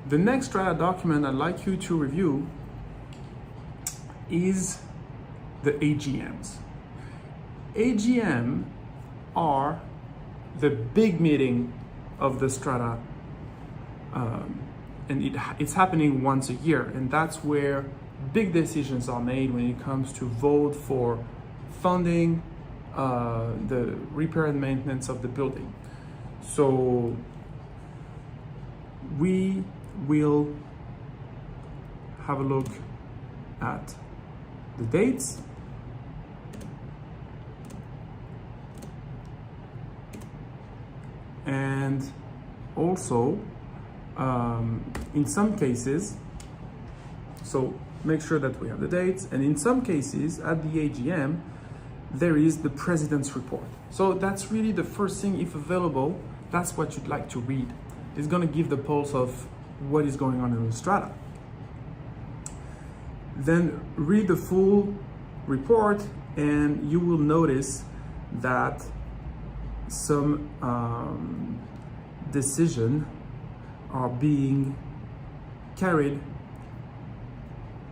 The next Strata document I'd like you to review is the AGMs. AGM are the big meeting of the Strata, and it's happening once a year, and that's where big decisions are made when it comes to vote for funding the repair and maintenance of the building. So we will have a look at the dates, and also in some cases, so make sure that we have the dates, and in some cases at the AGM there is the president's report. So that's really the first thing, if available, that's what you'd like to read. It's going to give the pulse of what is going on in the Strata. Then read the full report and you will notice that some decisions are being carried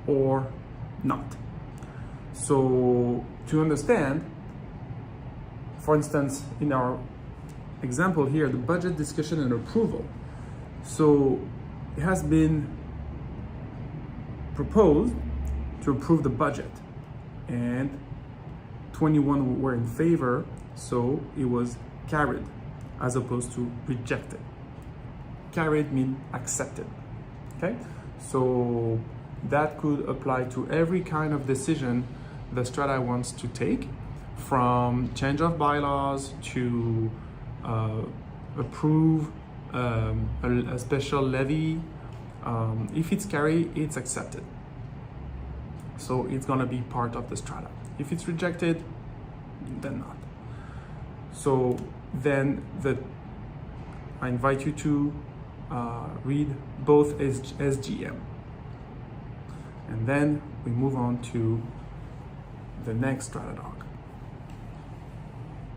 or not. So to understand, for instance, in our example here, the budget discussion and approval. So it has been proposed to approve the budget, and 21 were in favor, so it was carried as opposed to rejected. Carried means accepted. Okay, so that could apply to every kind of decision the Strata wants to take, from change of bylaws to approve a special levy. If it's carried, it's accepted. So it's gonna be part of the Strata. If it's rejected, then not. So then I invite you to read both SGM. And then we move on to the next Strata Doc.